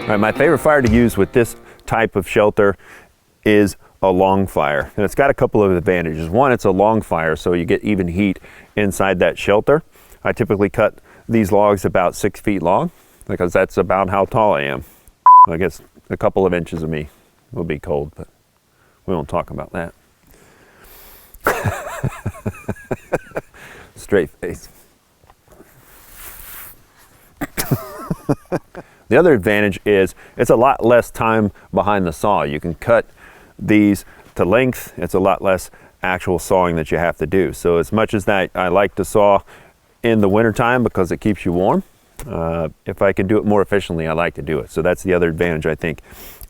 All right, my favorite fire to use with this type of shelter is a long fire. And it's got a couple of advantages. One, it's a long fire, so you get even heat inside that shelter. I typically cut these logs about 6 feet long because that's about how tall I am. I guess a couple of inches of me will be cold, but we won't talk about that. Straight face. The other advantage is it's a lot less time behind the saw. You can cut these to length. It's a lot less actual sawing that you have to do. So as much as that I like to saw in the wintertime because it keeps you warm, if I can do it more efficiently, I like to do it. So that's the other advantage, I think,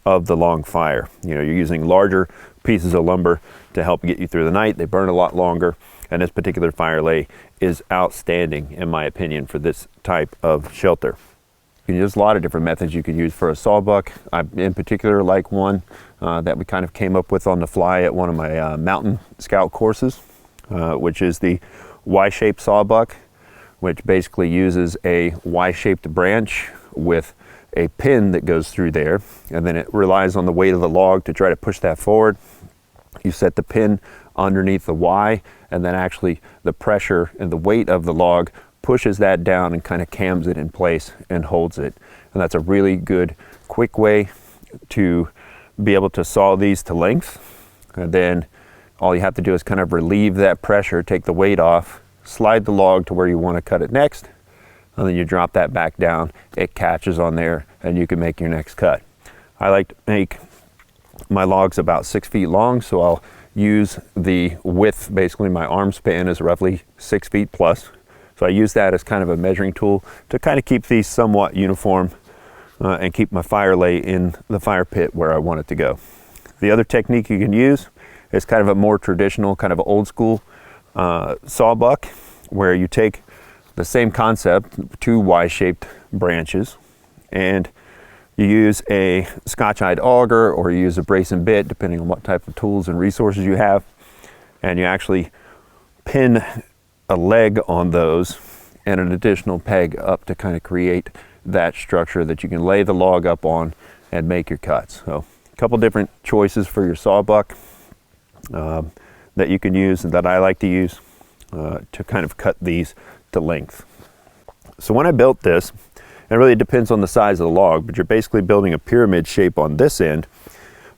of the long fire. You know, you're using larger pieces of lumber to help get you through the night. They burn a lot longer, and this particular fire lay is outstanding, in my opinion, for this type of shelter. There's a lot of different methods you could use for a sawbuck. I, in particular, like one that we kind of came up with on the fly at one of my mountain scout courses, which is the Y-shaped sawbuck, which basically uses a Y-shaped branch with a pin that goes through there, and then it relies on the weight of the log to try to push that forward. You set the pin underneath the Y, and then actually the pressure and the weight of the log pushes that down and kind of cams it in place and holds it. And that's a really good, quick way to be able to saw these to length. And then all you have to do is kind of relieve that pressure, take the weight off, slide the log to where you want to cut it next, and then you drop that back down. It catches on there, and you can make your next cut. I like to make my logs about 6 feet long, so I'll use the width, basically my arm span is roughly 6 feet plus. So I use that as kind of a measuring tool to kind of keep these somewhat uniform and keep my fire lay in the fire pit where I want it to go. The other technique you can use is kind of a more traditional, kind of old school sawbuck, where you take the same concept, two Y-shaped branches, and you use a Scotch-eyed auger or you use a brace and bit, depending on what type of tools and resources you have, and you actually pin a leg on those and an additional peg up to kind of create that structure that you can lay the log up on and make your cuts. So a couple different choices for your sawbuck that you can use and that I like to use to kind of cut these to length. So when I built this, it really depends on the size of the log, but you're basically building a pyramid shape on this end,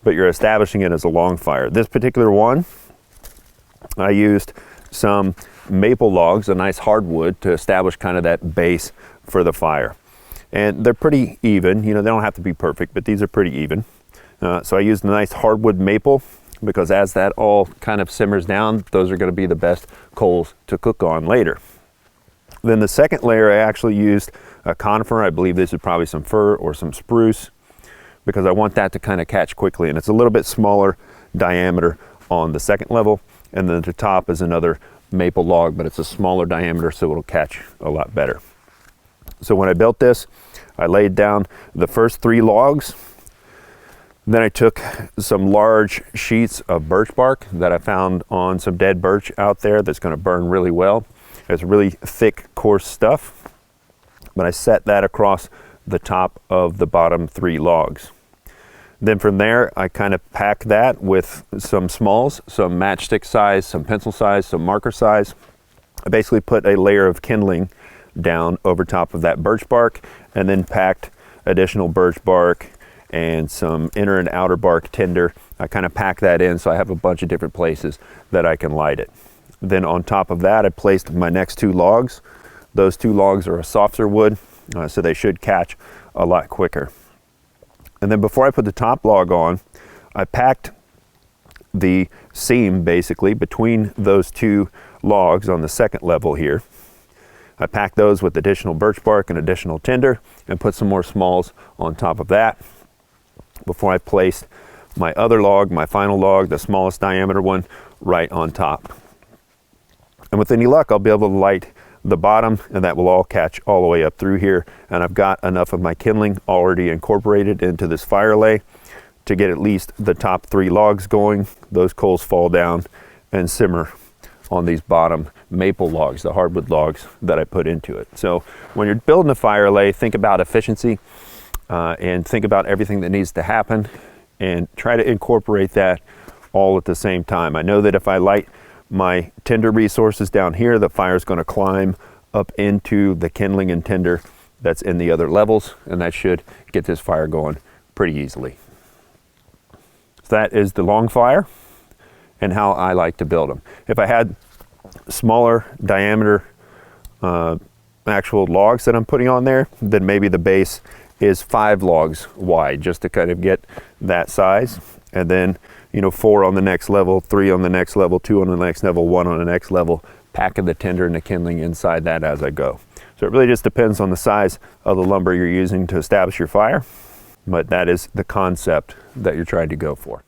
but you're establishing it as a long fire. This particular one, I used some maple logs, a nice hardwood, to establish kind of that base for the fire. And they're pretty even, you know, they don't have to be perfect, but these are pretty even. So I used a nice hardwood maple because as that all kind of simmers down, those are going to be the best coals to cook on later. Then the second layer, I actually used a conifer. I believe this is probably some fir or some spruce, because I want that to kind of catch quickly. And it's a little bit smaller diameter on the second level. And then the top is another maple log, but it's a smaller diameter, so it'll catch a lot better. So when I built this, I laid down the first 3 logs. Then I took some large sheets of birch bark that I found on some dead birch out there that's going to burn really well. It's really thick, coarse stuff. But I set that across the top of the bottom 3 logs. Then from there, I kind of pack that with some smalls, some matchstick size, some pencil size, some marker size. I basically put a layer of kindling down over top of that birch bark, and then packed additional birch bark and some inner and outer bark tinder. I kind of pack that in so I have a bunch of different places that I can light it. Then on top of that, I placed my next 2 logs. Those 2 logs are a softer wood, so they should catch a lot quicker. And then before I put the top log on, I packed the seam basically between those 2 logs on the second level here. I packed those with additional birch bark and additional tinder and put some more smalls on top of that before I placed my other log, my final log, the smallest diameter one, right on top. And with any luck, I'll be able to light the bottom, and that will all catch all the way up through here. And I've got enough of my kindling already incorporated into this fire lay to get at least the top 3 logs going. Those coals fall down and simmer on these bottom maple logs, the hardwood logs that I put into it. So when you're building a fire lay, think about efficiency. and think about everything that needs to happen and try to incorporate that all at the same time. I know that if I light my tinder resources down here, the fire is going to climb up into the kindling and tinder that's in the other levels, and that should get this fire going pretty easily. So that is the long fire and how I like to build them. If I had smaller diameter actual logs that I'm putting on there, then maybe the base is 5 logs wide, just to kind of get that size. And then, 4 on the next level, 3 on the next level, 2 on the next level, 1 on the next level, packing the tinder and the kindling inside that as I go. So it really just depends on the size of the lumber you're using to establish your fire, but that is the concept that you're trying to go for.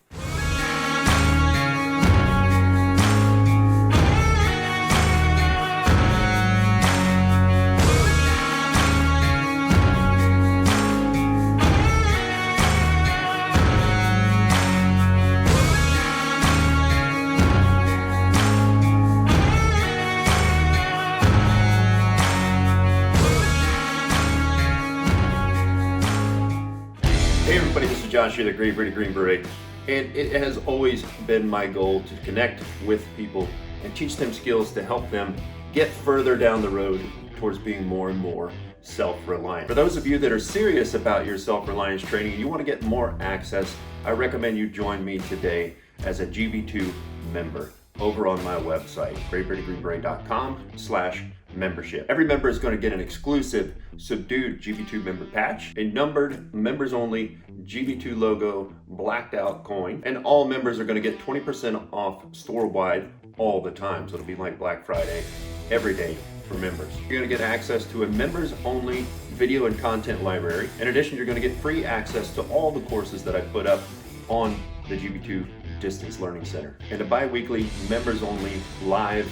Hey everybody, this is Josh here, the Great Beret Green Beret, and it has always been my goal to connect with people and teach them skills to help them get further down the road towards being more and more self-reliant. For those of you that are serious about your self-reliance training and you want to get more access, I recommend you join me today as a GB2 member over on my website, greatberetgreenberet.com/membership. Every member is going to get an exclusive subdued GB2 member patch, a numbered members only GB2 logo blacked out coin, and all members are going to get 20% off store-wide all the time. So it'll be like Black Friday every day for members. You're going to get access to a members only video and content library. In addition, you're going to get free access to all the courses that I put up on the GB2 Distance Learning Center, and a bi-weekly members only live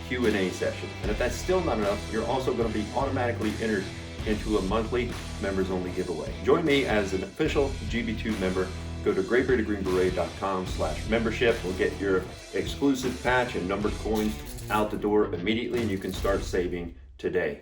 Q&A session. And if that's still not enough, you're also going to be automatically entered into a monthly members only giveaway. Join me as an official GB2 member. Go to greatberetgreenberet.com/membership. We'll get your exclusive patch and numbered coins out the door immediately, and you can start saving today.